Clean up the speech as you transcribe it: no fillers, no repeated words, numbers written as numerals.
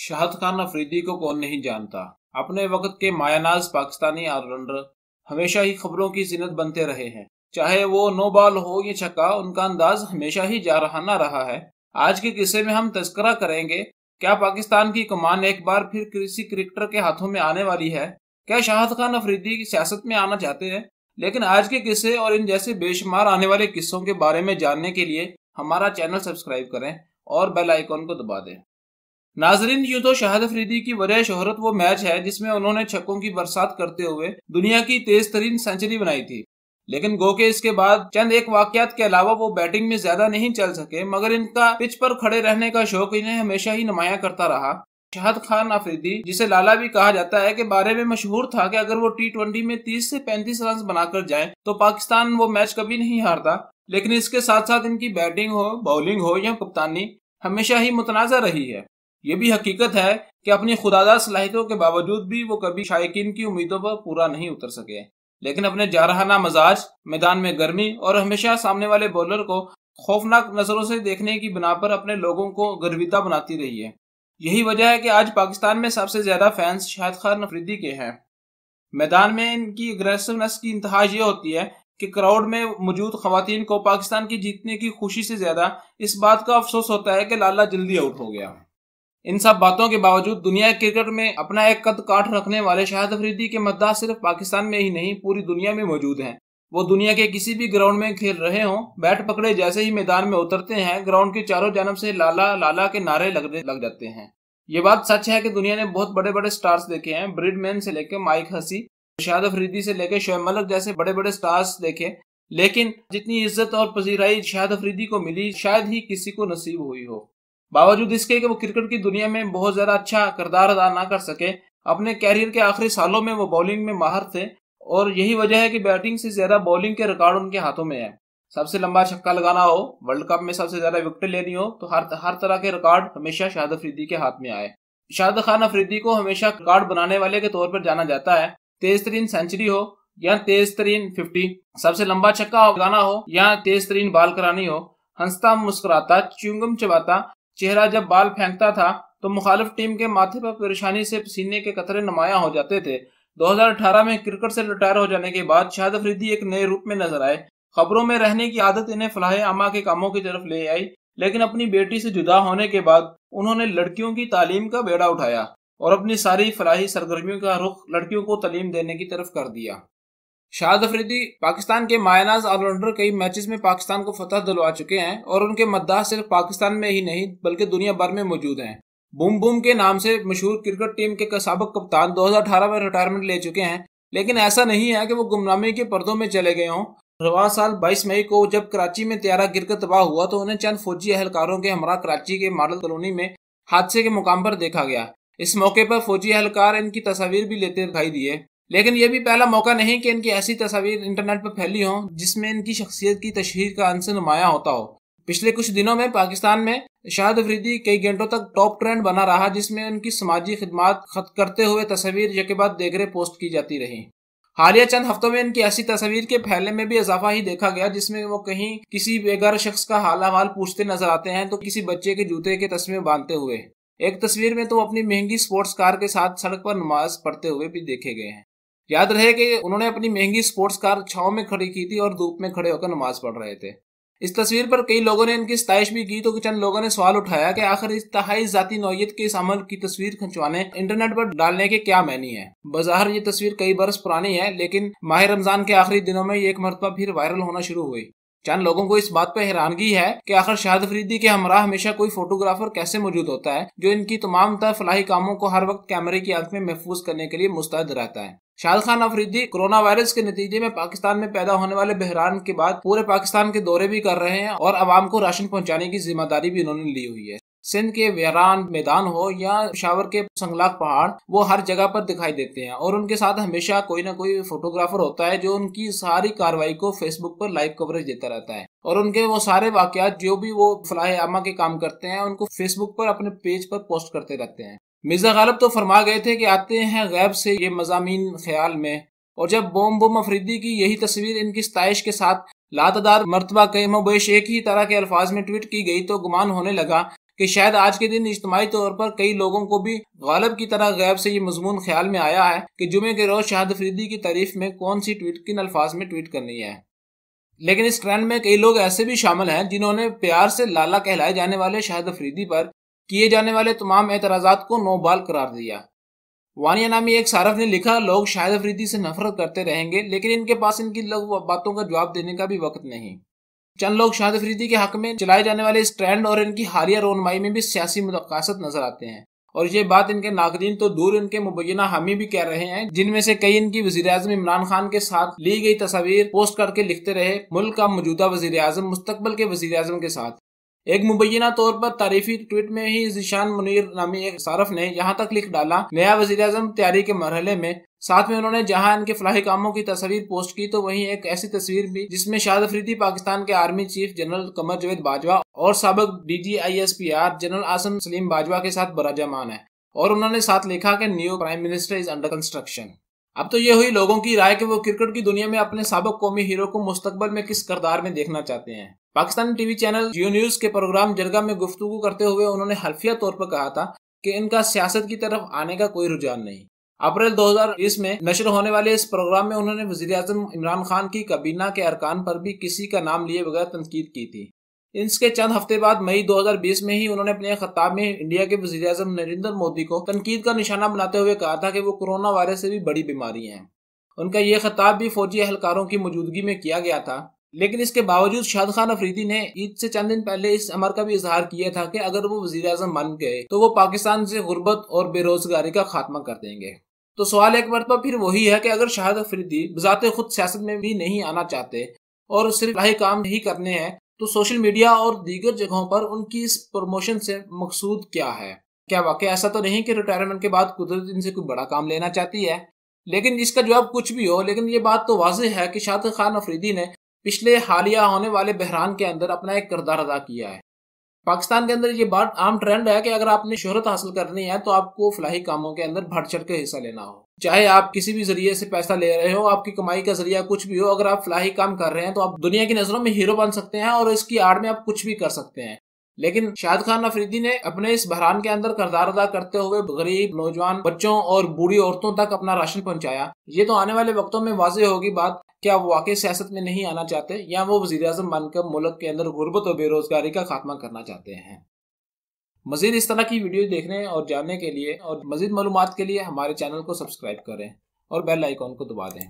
शाहिद खान अफरीदी को कौन नहीं जानता। अपने वक्त के मायानाज पाकिस्तानी ऑलराउंडर हमेशा ही खबरों की जिन्नत बनते रहे हैं। चाहे वो नो बॉल हो या छक्का, उनका अंदाज हमेशा ही जारहाना रहा है। आज के किस्से में हम तस्करा करेंगे, क्या पाकिस्तान की कमान एक बार फिर किसी क्रिकेटर के हाथों में आने वाली है? क्या शाहिद खान अफरीदी की सियासत में आना चाहते हैं? लेकिन आज के किस्से और इन जैसे बेशुमार आने वाले किस्सों के बारे में जानने के लिए हमारा चैनल सब्सक्राइब करें और बेल आइकॉन को दबा दें। नाजरीन, यूं तो शाहिद अफरीदी की वजह शोहरत वो मैच है जिसमें उन्होंने छक्कों की बरसात करते हुए दुनिया की तेज तरीन सेंचुरी बनाई थी। लेकिन गो के इसके बाद चंद एक वाकयात के अलावा वो बैटिंग में ज्यादा नहीं चल सके, मगर इनका पिच पर खड़े रहने का शौक इन्हें हमेशा ही नुमाया करता रहा। शाहिद खान अफरीदी, जिसे लाला भी कहा जाता है, के बारे में मशहूर था कि अगर वो T20 में 30 से 35 रन बनाकर जाए तो पाकिस्तान वो मैच कभी नहीं हारता। लेकिन इसके साथ साथ इनकी बैटिंग हो, बॉलिंग हो या कप्तानी हमेशा ही मुतनाज़ा रही है। ये भी हकीकत है कि अपनी खुदादा सलाहियतों के बावजूद भी वो कभी शायकीन की उम्मीदों पर पूरा नहीं उतर सके। लेकिन अपने जारहाना मजाज, मैदान में गर्मी और हमेशा सामने वाले बॉलर को खौफनाक नजरों से देखने की बिना पर अपने लोगों को गर्विता बनाती रही है। यही वजह है कि आज पाकिस्तान में सबसे ज्यादा फैंस शाहिद खान अफरीदी के हैं। मैदान में इनकी अग्रेसिवनेस की इंतहा ये होती है कि क्राउड में मौजूद खवातीन को पाकिस्तान की जीतने की खुशी से ज्यादा इस बात का अफसोस होता है कि लाला जल्दी आउट हो गया। इन सब बातों के बावजूद दुनिया क्रिकेट में अपना एक कद काठ रखने वाले शाहिद अफरीदी के मद्दाह सिर्फ पाकिस्तान में ही नहीं, पूरी दुनिया में मौजूद हैं। वो दुनिया के किसी भी ग्राउंड में खेल रहे हों, बैट पकड़े जैसे ही मैदान में उतरते हैं, ग्राउंड के चारों जानब से लाला लाला के नारे लग जाते हैं। ये बात सच है कि दुनिया ने बहुत बड़े बड़े स्टार्स देखे हैं, ब्रिडमैन से लेकर माइक हसी, शाहिद अफरीदी से लेकर शोएब मलिक जैसे बड़े बड़े स्टार्स देखे, लेकिन जितनी इज्जत और पजीराई शाहिद अफरीदी को मिली शायद ही किसी को नसीब हुई हो। बावजूद इसके कि वो क्रिकेट की दुनिया में बहुत ज्यादा अच्छा किरदार अदा ना कर सके, अपने कैरियर के आखिरी सालों में वो बॉलिंग में माहिर थे और यही वजह है कि बैटिंग से ज्यादा बॉलिंग के रिकॉर्ड उनके हाथों में है। सबसे लंबा छक्का लगाना हो, वर्ल्ड कप में सबसे ज्यादा विकेट लेनी हो, तो हर तरह के रिकॉर्ड हमेशा शाहिद अफरीदी के हाथ में आए। शाहिद खान अफरीदी को हमेशा रिकॉर्ड बनाने वाले के तौर पर जाना जाता है। तेज तरीन सेंचुरी हो या तेज तरीन 50, सबसे लंबा छक्का लगाना हो या तेज तरीन बॉल करानी हो, हंसता मुस्कुराता, च्युइंगम चबाता चेहरा जब बॉल फेंकता था तो मुखालिफ टीम के माथे पर परेशानी से पसीने के कतरे नुमाया हो जाते थे। 2018 में क्रिकेट से रिटायर हो जाने के बाद शाहिद अफरीदी एक नए रूप में नजर आए। खबरों में रहने की आदत इन्हें फलाहे आमा के कामों की तरफ ले आई, लेकिन अपनी बेटी से जुदा होने के बाद उन्होंने लड़कियों की तालीम का बेड़ा उठाया और अपनी सारी फलाही सरगर्मियों का रुख लड़कियों को तालीम देने की तरफ कर दिया। शाहिद अफरीदी पाकिस्तान के मायनाज ऑलराउंडर कई मैचेस में पाकिस्तान को फतह दिलवा चुके हैं और उनके मद्दाह सिर्फ पाकिस्तान में ही नहीं बल्कि दुनिया भर में मौजूद हैं। बूम बूम के नाम से मशहूर क्रिकेट टीम के साबिक कप्तान 2018 में रिटायरमेंट ले चुके हैं, लेकिन ऐसा नहीं है कि वो गुमनामी के पर्दों में चले गए हों। रवां साल 22 मई को जब कराची में त्यारा गिरकर तबाह हुआ तो उन्हें चंद फौजी एहलकारों के हमरा कराची के मॉडल कॉलोनी में हादसे के मुकाम पर देखा गया। इस मौके पर फौजी एहलकार इनकी तस्वीर भी लेते दिखाई दिए, लेकिन यह भी पहला मौका नहीं कि इनकी ऐसी तस्वीर इंटरनेट पर फैली हो जिसमें इनकी शख्सियत की तशहीर का अंश नुमाया होता हो। पिछले कुछ दिनों में पाकिस्तान में शाहिद अफरीदी कई घंटों तक टॉप ट्रेंड बना रहा, जिसमें उनकी समाजी खिदमात करते हुए तस्वीर यके बाद देगरे पोस्ट की जाती रही। हालिया चंद हफ्तों में इनकी ऐसी तस्वीर के फैलने में भी इजाफा ही देखा गया, जिसमें वो कहीं किसी बेघर शख्स का हाल अहवाल पूछते नजर आते हैं तो किसी बच्चे के जूते के तस्मे बांधते हुए। एक तस्वीर में तो अपनी महंगी स्पोर्ट्स कार के साथ सड़क पर नमाज पढ़ते हुए भी देखे गए हैं। याद रहे कि उन्होंने अपनी महंगी स्पोर्ट्स कार छांव में खड़ी की थी और धूप में खड़े होकर नमाज पढ़ रहे थे। इस तस्वीर पर कई लोगों ने इनकी सताइश भी की तो चंद लोगों ने सवाल उठाया कि आखिर इस तहाई जाती नौयत के इस अमल की तस्वीर खिंचवाने इंटरनेट पर डालने के क्या मायने हैं। बाज़ाहिर ये तस्वीर कई बरस पुरानी है, लेकिन माह रमजान के आखिरी दिनों में ये एक मरतबा फिर वायरल होना शुरू हुई। चंद लोगों को इस बात पर हैरानगी है कि आखिर शाहिद अफरीदी के हमरा हमेशा कोई फोटोग्राफर कैसे मौजूद होता है जो इनकी तमाम तर फलाही कामों को हर वक्त कैमरे की आंख में महफूज करने के लिए मुस्तैद रहता है। शाहिद खान अफरीदी कोरोना वायरस के नतीजे में पाकिस्तान में पैदा होने वाले बहरान के बाद पूरे पाकिस्तान के दौरे भी कर रहे हैं और आवाम को राशन पहुंचाने की जिम्मेदारी भी उन्होंने ली हुई है। सिंध के वीरान मैदान हो या पेशावर के संगलाक पहाड़, वो हर जगह पर दिखाई देते हैं और उनके साथ हमेशा कोई ना कोई फोटोग्राफर होता है जो उनकी सारी कार्रवाई को फेसबुक पर लाइव कवरेज देता रहता है और उनके वो सारे वाकयात जो भी वो फलाहे आमा के काम करते हैं उनको फेसबुक पर अपने पेज पर पोस्ट करते रहते हैं। मिर्जा गालिब तो फरमा गए थे कि आते हैं गैब से ये मज़ामीन ख्याल में, और जब बोम बोम अफरीदी की यही तस्वीर इनकी सताइश के साथ लातदार मरतबा कई मुबेश एक ही तरह के अल्फाज में ट्वीट की गई तो गुमान होने लगा कि शायद आज के दिन इज्तिमाई तौर पर कई लोगों को भी गालिब की तरह गैब से ये मजमून ख्याल में आया है कि जुमे के रोज शाहिद अफरीदी की तारीफ में कौन सी ट्वीट किन अल्फाज में ट्वीट करनी है। लेकिन इस ट्रेंड में कई लोग ऐसे भी शामिल हैं जिन्होंने प्यार से लाला कहलाए जाने वाले शाहिद अफरीदी पर किए जाने वाले तमाम एतराजात को नोबाल करार दिया। वानिया नामी एक सारफ ने लिखा, लोग शाहिद अफरीदी से नफरत करते रहेंगे लेकिन इनके पास इनकी बातों का जवाब देने का भी वक्त नहीं। चंद लोग शाहिद अफरीदी के हक में चलाए जाने वाले इस ट्रेंड और इनकी हालिया रोनमाई में भी सियासी मुकासद नजर आते हैं और ये बात इनके नाकदीन तो दूर इनके मुबैना हामी भी कह रहे हैं, जिनमें से कई इनकी वजीर आजम इमरान खान के साथ ली गई तस्वीर पोस्ट करके लिखते रहे, मुल्क का मौजूदा वजीर आजम मुस्तकबल के वजीर आजम के साथ। एक मुबैना तौर पर तारीफी ट्वीट में ही ज़ीशान मुनीर नामी एक सारफ ने यहाँ तक लिख डाला, नया वजीर आजम तैयारी के मरहले में। साथ में उन्होंने जहां इनके फलाही कामों की तस्वीर पोस्ट की तो वहीं एक ऐसी तस्वीर भी जिसमें शाहिद अफरीदी पाकिस्तान के army chief general Qamar Javed Bajwa और साबिक DGISPR जनरल आसिम सलीम बाजवा के साथ बराजमान है और उन्होंने साथ लिखा कि new prime minister is under construction. अब तो ये हुई लोगों की राय कि वो क्रिकेट की दुनिया में अपने साबिक कौमी हीरो को मुस्तकबल में किस किरदार में देखना चाहते हैं। पाकिस्तानी टीवी चैनल जियो न्यूज के प्रोग्राम जरगा में गुफ्तगू करते हुए उन्होंने हल्फिया तौर पर कहा था कि इनका सियासत की तरफ आने का कोई रुझान नहीं। अप्रैल 2020 में नशर होने वाले इस प्रोग्राम में उन्होंने वजीर आजम इमरान खान की काबीना के अरकान पर भी किसी का नाम लिए बगैर तनकीद की थी। इसके चंद हफ्ते बाद मई 2020 में ही उन्होंने अपने खिताब में इंडिया के वजीर आजम नरेंद्र मोदी को तनकीद का निशाना बनाते हुए कहा था कि वो कोरोना वायरस से भी बड़ी बीमारी है। उनका यह खिताब भी फौजी एहलकारों की मौजूदगी में किया गया था, लेकिन इसके बावजूद शाहिद खान अफरीदी ने ईद से चंद दिन पहले इस अमर का भी इजहार किया था कि अगर वो वजीर आजम बन गए तो वो पाकिस्तान से गुर्बत और बेरोजगारी का खात्मा कर देंगे। तो सवाल एक मरतबा फिर वही है कि अगर शाहिद अफरीदी बजाते खुद सियासत में भी नहीं आना चाहते और सिर्फ लाही काम ही करने हैं तो सोशल मीडिया और दीगर जगहों पर उनकी इस प्रमोशन से मकसूद क्या है? क्या वाकई ऐसा तो नहीं कि रिटायरमेंट के बाद कुदरत इनसे कोई बड़ा काम लेना चाहती है? लेकिन इसका जवाब कुछ भी हो, लेकिन ये बात तो वाज़ेह है कि शाहिद खान अफरीदी ने पिछले हालिया होने वाले बहरान के अंदर अपना एक किरदार अदा किया है। पाकिस्तान के अंदर ये बात आम ट्रेंड है कि अगर आपने शोहरत हासिल करनी है तो आपको फलाही कामों के अंदर बढ़ चढ़ के हिस्सा लेना हो, चाहे आप किसी भी जरिए से पैसा ले रहे हो, आपकी कमाई का जरिया कुछ भी हो। अगर आप फलाही काम कर रहे हैं तो आप दुनिया की नजरों में हीरो बन सकते हैं और इसकी आड़ में आप कुछ भी कर सकते हैं। लेकिन शाहिद खान अफरीदी ने अपने इस बहरान के अंदर किरदार अदा करते हुए गरीब नौजवान बच्चों और बूढ़ी औरतों तक अपना राशन पहुंचाया। ये तो आने वाले वक्तों में वाज़ेह होगी बात, क्या वो वाकई सियासत में नहीं आना चाहते या वो वजीर आजम बनकर मुल्क के अंदर गुर्बत और बेरोजगारी का खात्मा करना चाहते हैं। मजीद इस तरह की वीडियो देखने और जानने के लिए और मजीद मालूमात के लिए हमारे चैनल को सब्सक्राइब करें और बेल आइकॉन को दबा दें।